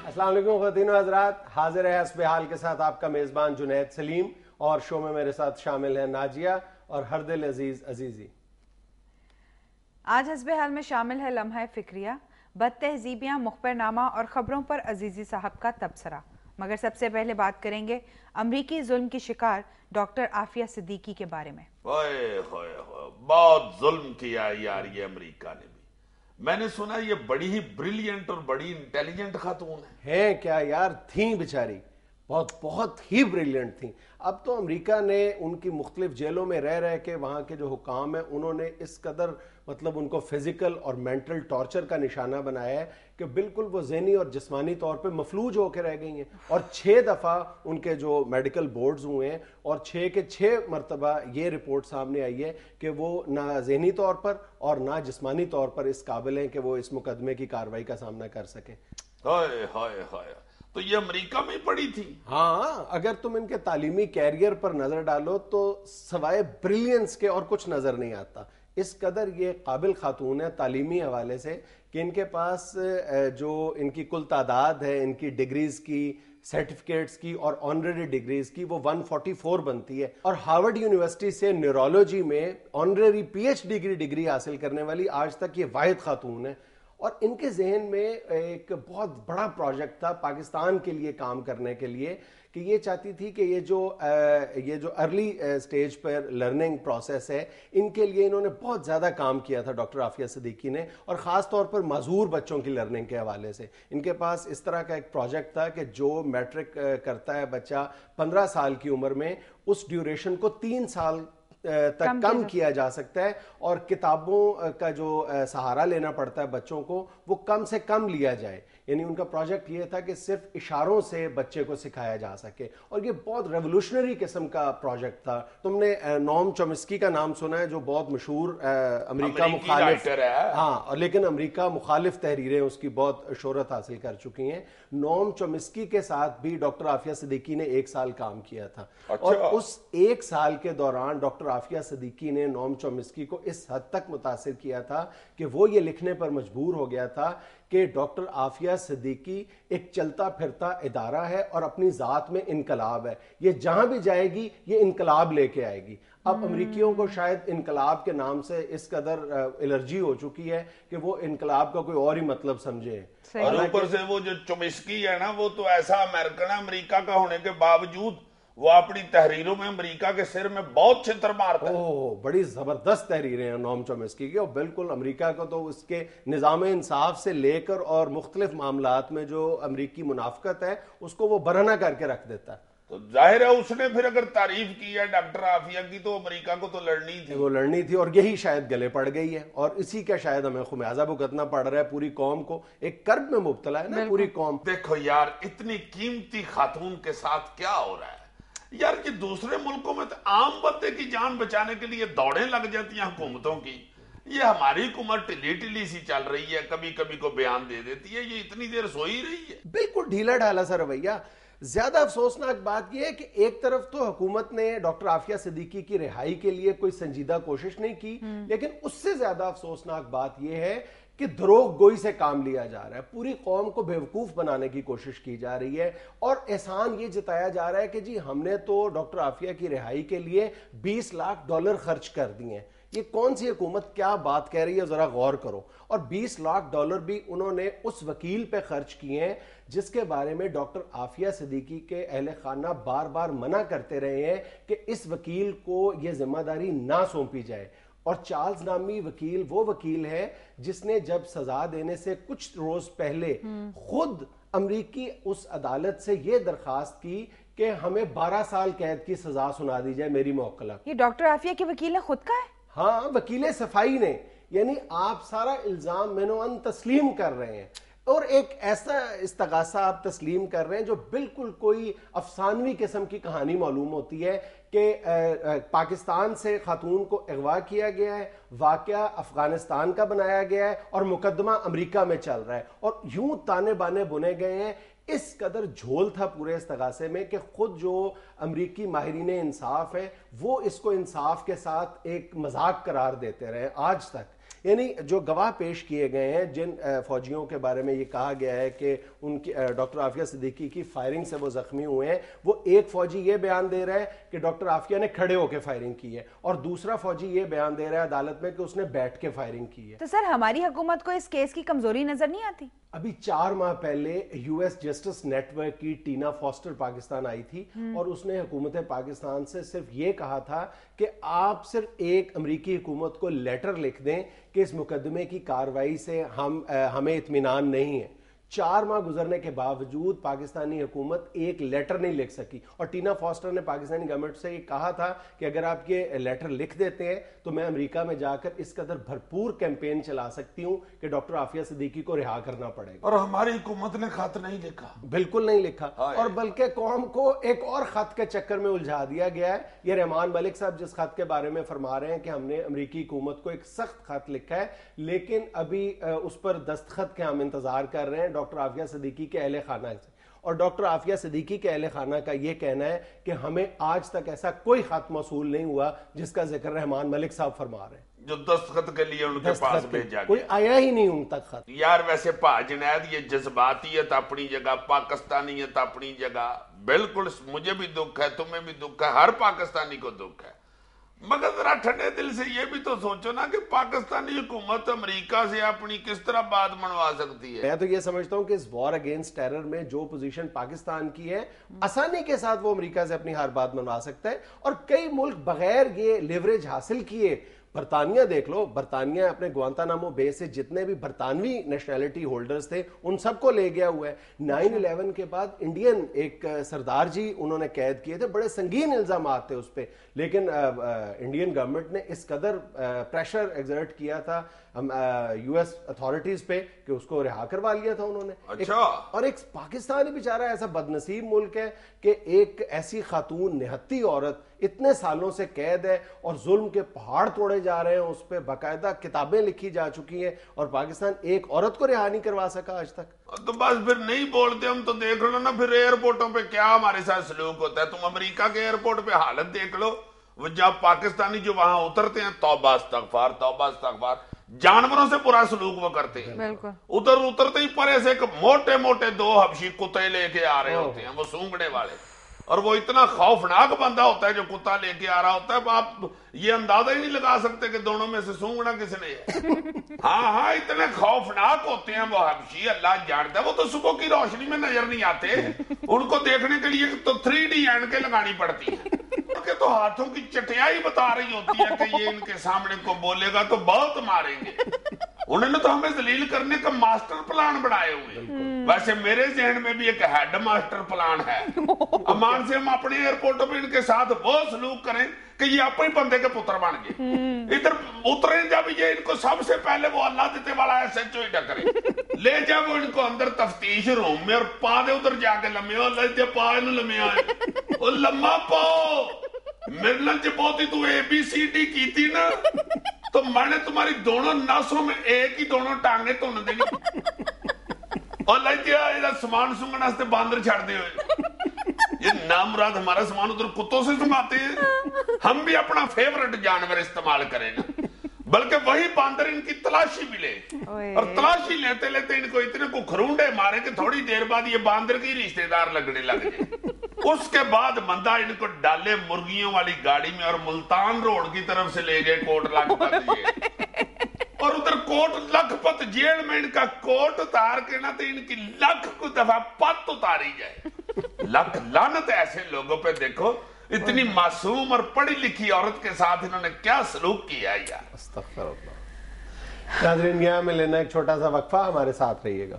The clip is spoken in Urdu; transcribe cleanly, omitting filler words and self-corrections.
السلام علیکم خواتین و حضرات، حاضر ہے حسب حال کے ساتھ آپ کا میزبان جنید سلیم، اور شو میں میرے ساتھ شامل ہیں ناجیہ اور ہر دل عزیز عزیزی۔ آج حسب حال میں شامل ہے لمحہ فکریہ، بد تہذیبیاں، مخبر نامہ اور خبروں پر عزیزی صاحب کا تبصرہ۔ مگر سب سے پہلے بات کریں گے امریکی ظلم کی شکار ڈاکٹر عافیہ صدیقی کے بارے میں۔ بہت ظلم کیا یار یہ امریکہ نے بھی۔ میں نے سنا یہ بڑی ہی بریلینٹ اور بڑی انٹیلیجنٹ خاتون ہیں کیا یار، تھیں بیچاری، بہت ہی بریلینٹ تھیں۔ اب تو امریکہ نے ان کی مختلف جیلوں میں رہ کے وہاں کے جو حکام ہیں انہوں نے اس قدر ان کو فزیکل اور مینٹل ٹارچر کا نشانہ بنایا ہے کہ بالکل وہ ذہنی اور جسمانی طور پہ مفلوج ہو کے رہ گئی ہیں، اور 6 دفعہ ان کے جو میڈیکل بورڈز ہوئے ہیں اور 6 کے 6 مرتبہ یہ رپورٹ سامنے آئی ہے کہ وہ نہ ذہنی طور پر اور نہ جسمانی طور پر اس قابل ہیں کہ وہ اس مقدمے کی کارروائی کا سامنا کر سکیں۔ ہائے ہائے ہائے، تو یہ امریکہ میں پڑی تھی؟ ہاں، اگر تم ان کے تعلیمی کیریئر پر نظر ڈالو تو سوائے بریلینس کے اور کچھ نظر نہیں آتا۔ اس قدر یہ قابل خاتون ہے تعلیمی حوالے سے کہ ان کے پاس جو ان کی کل تعداد ہے ان کی ڈگریز کی، سرٹیفکیٹس کی اور آنریری ڈگریز کی، وہ 144 بنتی ہے، اور ہارورڈ یونیورسٹی سے نیورولوجی میں آنریری پی ایچ ڈی کی ڈگری حاصل کرنے والی آج تک یہ واحد خاتون ہے۔ اور ان کے ذہن میں ایک بہت بڑا پروجیکٹ تھا پاکستان کے لیے کام کرنے کے لیے، کہ یہ چاہتی تھی کہ یہ جو ارلی سٹیج پر لرننگ پروسیس ہے ان کے لیے انہوں نے بہت زیادہ کام کیا تھا ڈاکٹر عافیہ صدیقی نے، اور خاص طور پر معذور بچوں کی لرننگ کے حوالے سے ان کے پاس اس طرح کا ایک پروجیکٹ تھا کہ جو میٹرک کرتا ہے بچہ 15 سال کی عمر میں، اس ڈیوریشن کو 3 سال تک کم کیا جا سکتا ہے، اور کتابوں کا جو سہارا لینا پڑتا ہے بچوں کو وہ کم سے کم لیا جائے۔ یعنی ان کا پروجیکٹ یہ تھا کہ صرف اشاروں سے بچے کو سکھایا جا سکے، اور یہ بہت ریولوشنری قسم کا پروجیکٹ تھا۔ تم نے نوم چومسکی کا نام سنا ہے، جو بہت مشہور امریکہ مخالف، ہاں، لیکن امریکہ مخالف تحریریں اس کی بہت شہرت حاصل کر چکی ہیں۔ نوم چومسکی کے ساتھ بھی ڈاکٹر عافیہ صدیقی نے 1 سال کام کیا تھا، اور اس 1 سال کے دوران ڈاکٹر عافیہ صدیقی نے نوم چومسکی کو اس حد تک متاثر کیا تھا کہ وہ یہ لکھنے پر مجبور ہو گیا تھا کہ ڈاکٹر عافیہ صدیقی ایک چلتا پھرتا ادارہ ہے اور اپنی ذات میں انقلاب ہے، یہ جہاں بھی جائے گی یہ انقلاب لے کے آئے گی۔ اب امریکیوں کو شاید انقلاب کے نام سے اس قدر الرجی ہو چکی ہے کہ وہ انقلاب کا کوئی اور ہی مطلب سمجھے، اور اوپر سے وہ جو چومسکی ہے نا، وہ تو ایسا امریکن ہے امریکہ کا ہونے کے باوجود وہ اپنی تحریروں میں امریکہ کے سر میں بہت چھتر مارتا ہے۔ بڑی زبردست تحریریں ہیں نوم چومسکی کی، اور بالکل امریکہ کو تو اس کے نظام انصاف سے لے کر اور مختلف معاملات میں جو امریکی منافقت ہے اس کو وہ برہنہ کر کے رکھ دیتا ہے۔ تو ظاہر ہے اس نے پھر اگر تعریف کی ہے ڈاکٹر عافیہ کی تو امریکہ کو تو لڑنی تھی، وہ لڑنی تھی، اور یہی شاید گلے پڑ گئی ہے، اور اسی کا شاید ہمیں خمیازہ بھگتنا پڑ رہا ہے۔ پوری قوم کو ایک کرب میں مبتلا ہے نا پوری قوم۔ دیکھو یار، اتنی قیمتی خاتون کے ساتھ کیا ہو رہا ہے یار، کہ دوسرے ملکوں میں تو عام بندے کی جان بچانے کے لیے دوڑیں لگ جاتی ہیں حکومتوں کی، یہ ہماری حکومت ٹلی سی چل رہی ہے، کبھی کبھی کو بیان دے دیتی ہے، یہ اتنی دیر سوئی رہی ہے۔ بالکل ڈھیلا ڈھالا سا رویہ۔ زیادہ افسوسناک بات یہ ہے کہ ایک طرف تو حکومت نے ڈاکٹر عافیہ صدیقی کی رہائی کے لیے کوئی سنجیدہ کوشش نہیں کی، لیکن اس سے زیادہ افسوسناک بات یہ ہے کہ دروغ گوئی سے کام لیا جا رہا ہے، پوری قوم کو بیوقوف بنانے کی کوشش کی جا رہی ہے، اور احسان یہ جتایا جا رہا ہے کہ جی ہم نے تو ڈاکٹر عافیہ کی رہائی کے لیے $20 لاکھ خرچ کر دیے ہیں۔ یہ کون سی حکومت کیا بات کہہ رہی ہے، ذرا غور کرو۔ اور $20 لاکھ بھی انہوں نے اس وکیل پہ خرچ کیے ہیں جس کے بارے میں ڈاکٹر عافیہ صدیقی کے اہل خانہ بار بار منع کرتے رہے ہیں کہ اس وکیل کو یہ ذمہ داری نہ سونپی جائے۔ اور چارلز نامی وکیل وہ وکیل ہے جس نے جب سزا دینے سے کچھ روز پہلے خود امریکی اس عدالت سے یہ درخواست کی کہ ہمیں 12 سال قید کی سزا سنا دی جائے میری موکلہ۔ یہ ڈاکٹر عافیہ کے وکیل نے خود کا ہے؟ ہاں، وکیل صفائی نے، یعنی آپ سارا الزام منوان تسلیم کر رہے ہیں، اور ایک ایسا استغاثہ آپ تسلیم کر رہے ہیں جو بالکل کوئی افسانوی قسم کی کہانی معلوم ہوتی ہے کہ پاکستان سے خاتون کو اغوا کیا گیا ہے، واقعہ افغانستان کا بنایا گیا ہے، اور مقدمہ امریکہ میں چل رہا ہے، اور یوں تانے بانے بنے گئے ہیں اس قدر جھول تھا پورے استغاثے میں کہ خود جو امریکی ماہرین انصاف ہے وہ اس کو انصاف کے ساتھ ایک مذاق قرار دیتے رہے آج تک. یعنی جو گواہ پیش کیے گئے ہیں جن فوجیوں کے بارے میں یہ کہا گیا ہے کہ ان کی ڈاکٹر عافیہ صدیقی کی فائرنگ سے وہ زخمی ہوئے ہیں, وہ ایک فوجی یہ بیان دے رہا ہے کہ ڈاکٹر عافیہ نے کھڑے ہو کے فائرنگ کی ہے اور دوسرا فوجی یہ بیان دے رہا ہے عدالت میں کہ اس نے بیٹھ کے فائرنگ کی ہے. تو سر ہماری حکومت کو اس کیس کی کمزوری نظر نہیں آتی؟ ابھی 4 ماہ پہلے U S justice network کی ٹینا فاسٹر پاکستان آئی تھی اور اس نے حکومت پاکستان سے صرف یہ کہا تھا کہ آپ صرف ایک امریکی حکومت کو لیٹر لکھ دیں کہ اس مقدمے کی کارروائی سے ہمیں اطمینان نہیں ہے. 4 ماہ گزرنے کے باوجود پاکستانی حکومت ایک لیٹر نہیں لکھ سکی اور ٹینا فاسٹر نے پاکستانی گورنمنٹ سے یہ کہا تھا کہ اگر آپ یہ لیٹر لکھ دیتے ہیں تو میں امریکہ میں جا کر اس قدر بھرپور کیمپین چلا سکتی ہوں کہ ڈاکٹر عافیہ صدیقی کو رہا کرنا پڑے گا. اور ہماری حکومت نے خط نہیں لکھا, بالکل نہیں لکھا, اور بلکہ قوم کو ایک اور خط کے چکر میں الجھا دیا گیا ہے. یہ رحمان ملک صاحب جس خط کے بارے میں فرما رہے ہیں کہ ہم نے امریکی حکومت کو ایک سخت خط لکھا ہے لیکن ابھی اس پر دستخط کے ہم انتظار کر رہے ہیں ڈاکٹر عافیہ صدیقی کے اہل خانہ سے, اور ڈاکٹر عافیہ صدیقی کے اہل خانہ کا یہ کہنا ہے کہ ہمیں آج تک ایسا کوئی خط موصول نہیں ہوا جس کا ذکر رحمان ملک صاحب فرما رہے ہیں جو دستخط کے لیے ان کے پاس بھیجا کوئی آیا ہی نہیں ان تک خط. یار ویسے جنید یہ جذباتیت اپنی جگہ, پاکستانیت اپنی جگہ, بالکل مجھے بھی دکھ ہے, تمہیں بھی دکھ ہے, ہر پاکستانی کو دکھ ہے, مگر ذرا ٹھنڈے دل سے یہ بھی تو سوچو نا کہ پاکستانی حکومت امریکہ سے اپنی کس طرح بات منوا سکتی ہے. میں تو یہ سمجھتا ہوں کہ اس وار اگینسٹ ٹیرر میں جو پوزیشن پاکستان کی ہے آسانی کے ساتھ وہ امریکہ سے اپنی ہر بات منوا سکتا ہے, اور کئی ملک بغیر یہ لیوریج حاصل کیے, برطانیہ دیکھ لو, برطانیہ اپنے گوانتانامو بے سے جتنے بھی برطانوی نیشنلٹی ہولڈرز تھے ان سب کو لے گیا ہوا ہے. 9/11 کے بعد انڈین ایک سردار جی انہوں نے قید کیے تھے, بڑے سنگین الزامات تھے اس پہ, لیکن انڈین گورنمنٹ نے اس قدر پریشر ایگزرٹ کیا تھا یو ایس اتھارٹیز پہ کہ اس کو رہا کروا لیا تھا انہوں نے. اچھا. اور ایک پاکستانی بیچارہ ایسا بدنصیب ملک ہے کہ ایک ایسی خاتون نہتی عورت اتنے سالوں سے قید ہے اور ظلم کے پہاڑ توڑے جا رہے ہیں, اس پہ باقاعدہ کتابیں لکھی جا چکی ہیں, اور پاکستان ایک عورت کو رہا نہیں کروا سکا آج تک. تو بس پھر نہیں بولتے ہم تو دیکھ لو نا پھر ایئرپورٹوں پہ کیا ہمارے ساتھ سلوک ہوتا ہے. تم امریکہ کے ایئرپورٹ پہ حالت دیکھ لو, وہ جب پاکستانی جو وہاں اترتے ہیں توبہ استغفار توبہ استغفار, جانوروں سے برا سلوک وہ کرتے ہیں. ادھر اترتے ہی پرے سے موٹے موٹے 2 حبشی کتے لے کے آ رہے ہوتے ہیں, وہ سونگنے والے, اور وہ اتنا خوفناک بندہ ہوتا ہے جو کتا لے کے آ رہا ہوتا ہے, آپ یہ اندازہ ہی نہیں لگا سکتے کہ دونوں میں سے سونگنا کس نے ہے. ہاں اتنے خوفناک ہوتے ہیں وہ حبشی, اللہ جانتا ہے. وہ تو صبح کی روشنی میں نظر نہیں آتے, ان کو دیکھنے کے لیے تو 3D اینکیں لگانی پڑتی ہیں, کہ تو ہاتھوں کی چٹیائی بتا رہی ہوتی ہے کہ یہ ان کے سامنے کو بولے گا تو بہت ماریں گے. انہوں نے تو ہمیں ذلیل کرنے کا ماسٹر پلان بنائے ہوئے. ویسے میرے ذہن میں بھی ایک ہیڈ ماسٹر پلان ہے, امان سے ہم اپنے ایئرپورٹوں پہ ان کے ساتھ وہ سلوک کریں کہ یہ اپنے بندے کے پتر بن گئے. ادھر اتریں جب یہ ان کو سب سے پہلے وہ اللہ دیتے والا SHO ہی ٹکرے, لے جا وہ ان کو اندر تفتیش روم میں اور پا دے ادھر جا کے لمے, اللہ دے پا انہوں لمے آئے, وہ لمہ پاؤ میرے لنچ بہت ہی تو ABCD کی تھی نا, تو میں نے تمہاری دونوں ناسوں میں ایک ہی دونوں ٹانگیں تو نہ دینی, اور لائے دیا سامان سنگنا سے باندر چھاڑ دے ہوئے. یہ نامراد ہمارا سامان ادھر کتوں سے سنگاتے ہیں. ہم بھی اپنا فیورٹ جانور استعمال کریں نا, بلکہ وہی باندر ان کی تلاشی بھی لے, اور تلاشی لیتے لیتے ان کو اتنے کو کھروندے مارے کہ تھوڑی دیر بعد یہ باندر کی رشتہ دار لگنے لگ جائے. اس کے بعد بندہ ان کو ڈالے مرغیوں والی گاڑی میں اور ملتان روڈ کی طرف سے لے گئے کوٹ لکھپت جیل, اور ادھر کوٹ لکھپت جیل میں ان کا کوٹ اتار کے نہ تو ان کی لکھ کو دفعہ پت اتاری جائے. لکھ لعنت ایسے لوگوں پہ, دیکھو اتنی معصوم اور پڑھی لکھی عورت کے ساتھ انہوں نے کیا سلوک کیا یار. استغفر اللہ. ناظرین یہاں میں لینا ایک چھوٹا سا وقفہ, ہمارے ساتھ رہیے گا.